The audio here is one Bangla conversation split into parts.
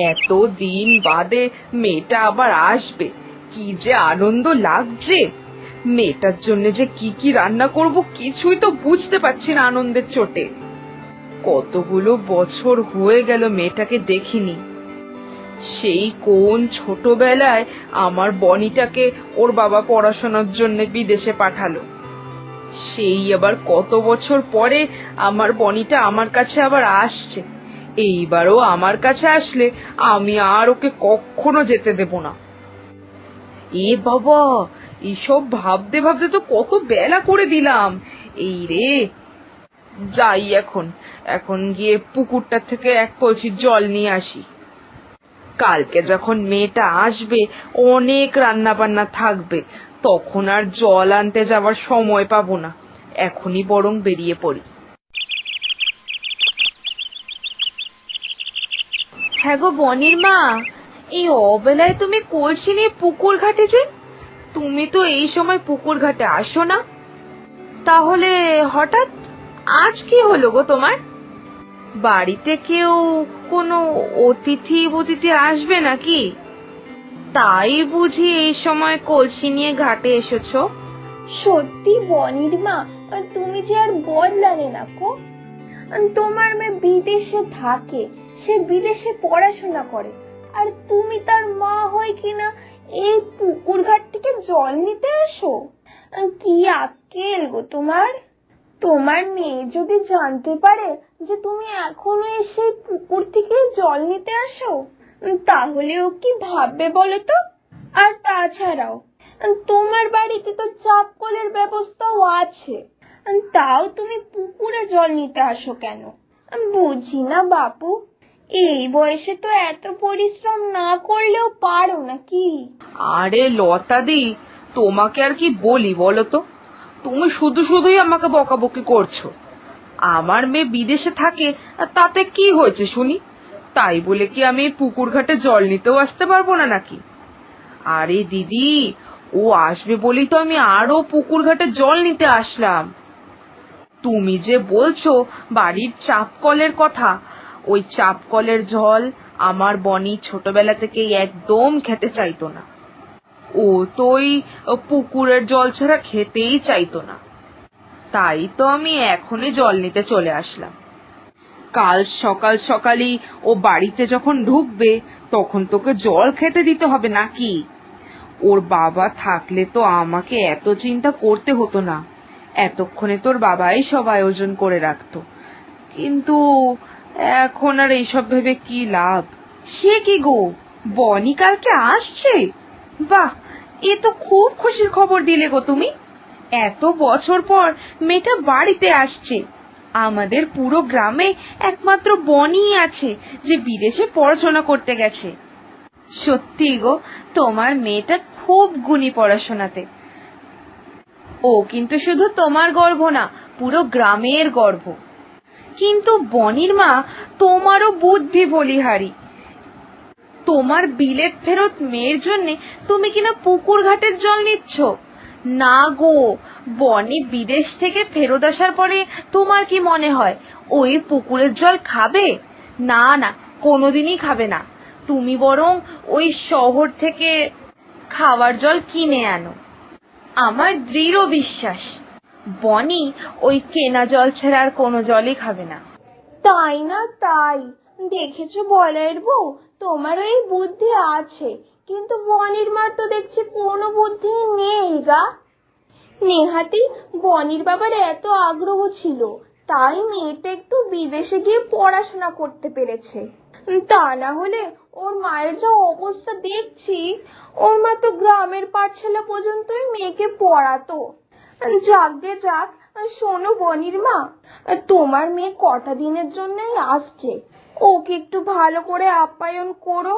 এতদিন বাদে মেয়েটা আবার আসবে, কি যে আনন্দ লাগছে। মেয়েটার জন্য যে কি কি রান্না করব কিছুই তো বুঝতে পারছি না আনন্দের চোটে। কতগুলো বছর হয়ে গেল মেয়েটাকে দেখিনি। সেই কোন ছোটবেলায় আমার বনিটাকে ওর বাবা পড়াশোনার জন্য বিদেশে পাঠালো, সেই আবার কত বছর পরে আমার বনিটা আমার কাছে আবার আসছে। এইবারও আমার কাছে আসলে আমি আর ওকে কখনো যেতে দেব না। এ বাবা, এইসব ভাবতে ভাবতে তো কত বেলা করে দিলাম। এই রে, যাই এখন এখন গিয়ে পুকুরটা থেকে এক কলসি জল নিয়ে আসি। কালকে যখন মেয়েটা আসবে অনেক রান্না বান্না থাকবে, তখন আর জল আনতে যাওয়ার সময় পাবো না। এখনই বরং বেরিয়ে পড়ি। হ্যাঁ গো বনির মা, এই অবেলায় তুমি কলসি নিয়ে পুকুর ঘাটে যে? তুমি তো এই সময় পুকুর ঘাটে আসো না, তাহলে হঠাৎ আজ কি হলো গো তোমার? বাড়িতে কেউ কোনো অতিথি অতিথি আসবে নাকি? তাই বুঝি এই সময় কলসি নিয়ে ঘাটে এসেছো? সত্যি বনির মা, তুমি যে আর বদলালে না গো। তোমার মেয়ে বিদেশে থাকে, সে বিদেশে পড়াশোনা করে, আর তুমি তার মা হয়ে কিনা এই পুকুর ঘাট থেকে জল নিতে আসো? কি আক্কেল গো তোমার! তোমার মেয়ে যদি জানতে পারে যে তুমি এখনো এসে পুকুর থেকে জল নিতে আসো, তাহলে ও কি ভাববে বলো তো? আর তাছাড়াও তোমার বাড়িতে তো চাপ কলের ব্যবস্থাও আছে, তাও তুমি পুকুরে জল নিতে আসো কেন? বুঝি না বাপু, এই বয়সে তো এত পরিশ্রম না করলেও পারো নাকি? আরে লতাদি, তোমাকে আর কি বলি বলো তো? তুমি শুধু শুধুই আমাকে বকাবকি করছো। আমার মেয়ে বিদেশে থাকে, তাতে কি হয়েছে শুনি? তাই বলে কি আমি পুকুর ঘাটে জল নিতেও আসতে পারবো না নাকি? আরে দিদি, ও আসবে বলেই তো আমি আরো পুকুর ঘাটে জল নিতে আসলাম। তুমি যে বলছো বাড়ির চাপ কলের কথা, ওই চাপ কলের জল আমার বনি ছোটবেলা থেকেই একদম খেতে চাইতো না। ও তো ওই পুকুরের জল ছাড়া খেতেই চাইতো না। তাই তো আমি এখনই জল নিতে চলে আসলাম। কাল সকাল সকালই ও বাড়িতে যখন ঢুকবে, তখন তোকে জল খেতে দিতে হবে নাকি? ওর বাবা থাকলে তো আমাকে এত চিন্তা করতে হতো না। এতক্ষণে তোর বাবাই সব আয়োজন করে রাখতো। কিন্তু এখন আর এইসব ভেবে কি লাভ? সে কি গো, বনি কালকে আসছে? বাহ, এ তো খুব খুশির খবর দিলে গো তুমি। এত বছর পর মেয়েটা বাড়িতে আসছে। আমাদের পুরো গ্রামে একমাত্র বনিই আছে যে বিদেশে পড়াশোনা করতে গেছে। সত্যি গো, তোমার মেয়েটা খুব গুণী পড়াশোনাতে। ও কিন্তু শুধু তোমার গর্ব না, পুরো গ্রামের গর্ব। কিন্তু বনির মা, তোমারও বুদ্ধি বলিহারি। তোমার বিলেত ফেরত মেয়ের জন্য তুমি কিনা পুকুর ঘাটের জল নিচ্ছ? না গো, বনি বিদেশ থেকে ফেরত আসার পরে তোমার কি মনে হয় ওই পুকুরের জল খাবে? না না, কোনোদিনই খাবে না। তুমি বরং ওই শহর থেকে খাওয়ার জল কিনে আনো। আমার দৃঢ় বিশ্বাস বনি ওই কেনা জল ছাড়া আর কোনো জলই খাবে না। তাই না তাই, দেখেছো বলাইয়ের বউ, তোমার এই বুদ্ধি আছে, কিন্তু বনির মার তো দেখছি কোনো বুদ্ধি নেই গা। নেহাতি বনির বাবার এত আগ্রহ ছিল, তাই মেয়েটা একটু বিদেশে গিয়ে পড়াশোনা করতে পেরেছে। তা না হলে ওর মায়ের যা অবস্থা দেখছি, ওর মা তো গ্রামের পাঠশালা পর্যন্তই মেয়েকে পড়াতো। যাক গে যাক, শোনো বনির মা, তোমার মেয়ে কটা দিনের জন্যই আসছে, ওকে একটু ভালো করে আপ্যায়ন করো।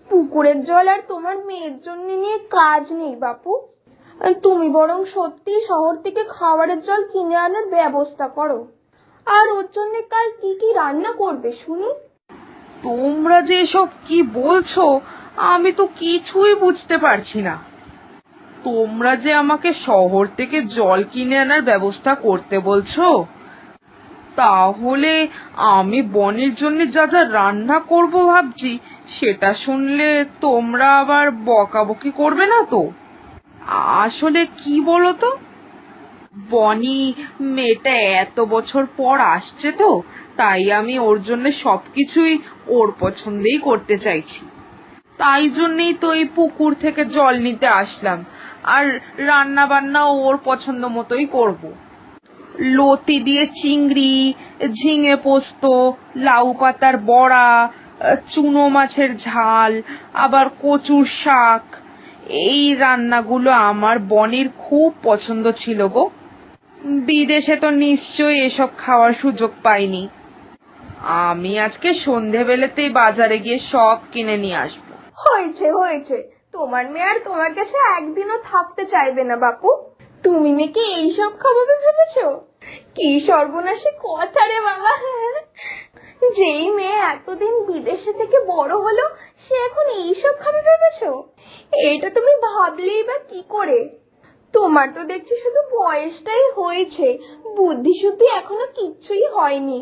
পুকুরের জল আর তোমার মেয়ের জন্য নিয়ে কাজ নেই বাপু, তুমি বরং সত্যি শহর থেকে খাবারের জল কিনে আনার ব্যবস্থা করো। আর ওর জন্য কাল কি কি রান্না করবে শুনি? তোমরা যে এসব কি বলছো, আমি তো কিছুই বুঝতে পারছি না। তোমরা যে আমাকে শহর থেকে জল কিনে আনার ব্যবস্থা করতে বলছো, তাহলে আমি বনির জন্য যা যা রান্না করব ভাবছি, সেটা শুনলে তোমরা আবার বকাবকি করবে না তো? আসলে কি বলো তো, বনি মেয়েটা এত বছর পর আসছে তো, তাই আমি ওর জন্য সবকিছুই ওর পছন্দেই করতে চাইছি। তাই জন্যই তো এই পুকুর থেকে জল নিতে আসলাম, আর রান্না বান্না ওর পছন্দ মতোই করব। লতি দিয়ে চিংড়ি, ঝিঙে পোস্ত, লাউ পাতার বড়া, চুনো মাছের ঝাল, আবার কচুর শাক, এই রান্নাগুলো আমার বনির খুব পছন্দ ছিল গো। বিদেশে তো নিশ্চয়ই এসব খাওয়ার সুযোগ পাইনি। আমি আজকে সন্ধেবেলাতেই বাজারে গিয়ে সব কিনে নিয়ে আসবো। হয়েছে হয়েছে, তোমার মেয়ে আর তোমার কাছে একদিনও থাকতে চাইবে না বাপু। তুমি মেয়েকে এইসব খাওয়াবে ভেবেছো? কি সর্বনাশী কথা রে বাবা। যেই মেয়ে এতদিন বিদেশে থেকে বড় হলো, সে এখন এইসব খাবে ভেবেছো? এটা তুমি ভাবলেই বা কি করে? তোমার তো দেখছি শুধু বয়সটাই হয়েছে, বুদ্ধি শুদ্ধি এখনো কিচ্ছুই হয়নি।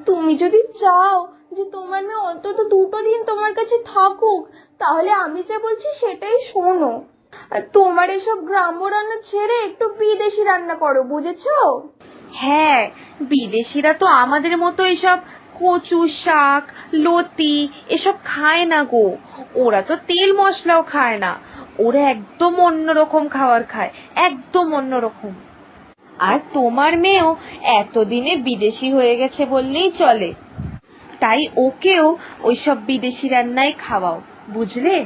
তুমি যদি চাও যে তোমার মেয়ে অন্তত 2টো দিন তোমার কাছে থাকুক, তাহলে আমি যা বলছি সেটাই শোনো। আর তোমার এসব গ্রাম্য রান্না ছেড়ে একটু বিদেশি রান্না করো, বুঝেছো? হ্যাঁ, বিদেশিরা তো আমাদের মতো এসব কচু শাক, লতি এসব খায় না গো। ওরা তো তেল মশলাও খায় না, ওরা একদম অন্যরকম খাবার খায়, একদম অন্যরকম। আর তোমার মেয়েও এতদিনে বিদেশি হয়ে গেছে বললেই চলে, তাই ওকেও ওইসব বিদেশি রান্নাই খাওয়াও, বুঝলে?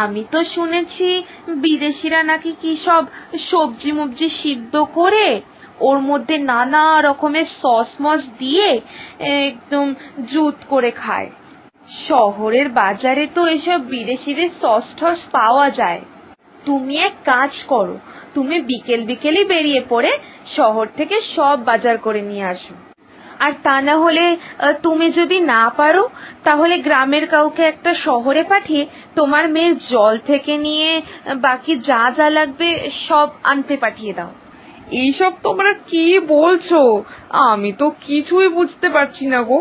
আমি তো শুনেছি বিদেশিরা নাকি কি সব সবজি মবজি সিদ্ধ করে ওর মধ্যে নানা রকমের সস মস দিয়ে একদম জুত করে খায়। শহরের বাজারে তো এসব বিদেশিদের সস টস পাওয়া যায়। তুমি এক কাজ করো, তুমি বিকেল বিকেলই বেরিয়ে পড়ে শহর থেকে সব বাজার করে নিয়ে আসো। আর তা না হলে তুমি যদি না পারো, তাহলে গ্রামের কাউকে একটা শহরে পাঠিয়ে তোমার মেয়ের জল থেকে নিয়ে বাকি যা যা লাগবে সব আনতে পাঠিয়ে দাও। এইসব তোমরা কি বলছো? আমি তো কিছুই বুঝতে পারছি না গো।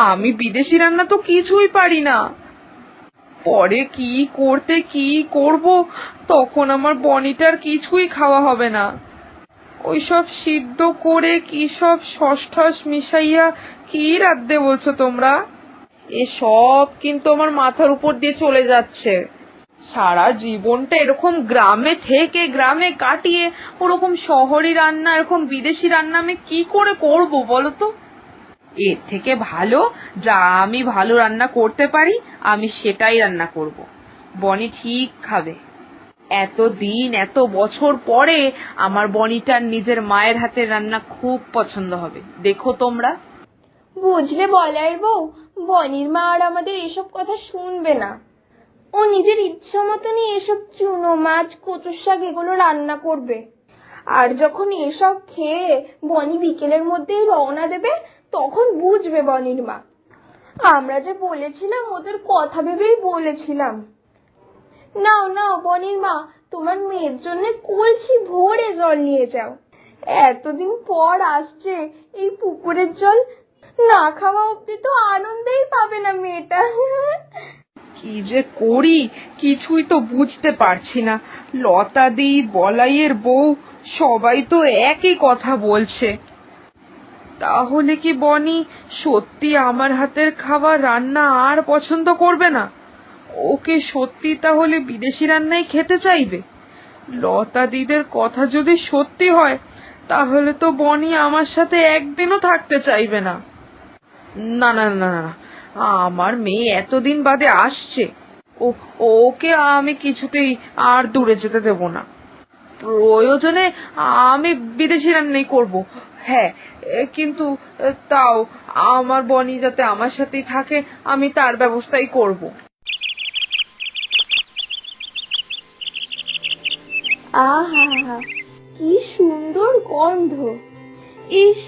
আমি বিদেশি রান্না তো কিছুই পারি না। পরে কি করতে কি করব, তখন আমার বনিটার কিছুই খাওয়া হবে না। ওইসব সিদ্ধ করে কি সব শস টস মিশাইয়া কি রাঁধতে বলছো তোমরা? এসব কিন্তু আমার মাথার উপর দিয়ে চলে যাচ্ছে। সারা জীবনটা এরকম গ্রামে থেকে গ্রামে কাটিয়ে ওরকম শহরি রান্না, এরকম বিদেশি রান্না আমি কি করে করব বলো তো? এর থেকে ভালো যা আমি ভালো রান্না করতে পারি আমি সেটাই রান্না করব। বনি ঠিক খাবে। এতদিন এত বছর পরে আমার বনিটার নিজের মায়ের হাতের রান্না খুব পছন্দ হবে, দেখো তোমরা। বুঝলে বলাইয়ের বউ, বনির মা আর আমাদের এসব কথা শুনবে না। ও নিজের ইচ্ছা মতনই এসব চুনো মাছ, কচুর শাক এগুলো রান্না করবে। আর যখন এসব খেয়ে বনি বিকেলের মধ্যেই রওনা দেবে, তখন বুঝবে বনির মা। আমরা যে বলেছিলাম ওদের কথা ভেবেই বলেছিলাম। নাও নাও বনির মা, তোমার মেয়ের জন্য কলসি ভরে জল নিয়ে যাও। এতদিন পর আসছে, এই পুকুরের জল না খাওয়া অব্দি তো আনন্দেই পাবে না মেয়েটা। কি যে করি কিছুই তো বুঝতে পারছি না। লতাদি, বলাইয়ের বউ সবাই তো একই কথা বলছে। তাহলে কি বনি সত্যি আমার হাতের খাবার রান্না আর পছন্দ করবে না? ওকে সত্যি তাহলে বিদেশি রান্নাই খেতে চাইবে? লতা দিদের কথা যদি সত্যি হয়, তাহলে তো বনি আমার সাথে একদিনও থাকতে চাইবে না। না না না না, আমার মেয়ে এতদিন বাদে আসছে, ও ওকে আমি কিছুতেই আর দূরে যেতে দেব না। প্রয়োজনে আমি বিদেশি রান্নাই করব, হ্যাঁ, কিন্তু তাও আমার বনি যাতে আমার সাথেই থাকে আমি তার ব্যবস্থাই করব। আহা, কি সুন্দর গন্ধ! ইস,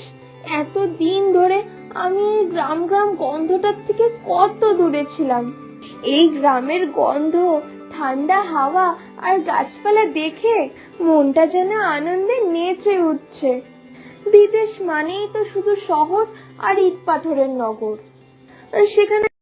এতদিন ধরে আমি এই গ্রাম গ্রাম গন্ধটার থেকে কত দূরে ছিলাম। এই গ্রামের গন্ধ, ঠান্ডা হাওয়া আর গাছপালা দেখে মনটা যেন আনন্দে নেচে উঠছে। বিদেশ মানেই তো শুধু শহর আর ইট পাথরের নগর। আর সেখানে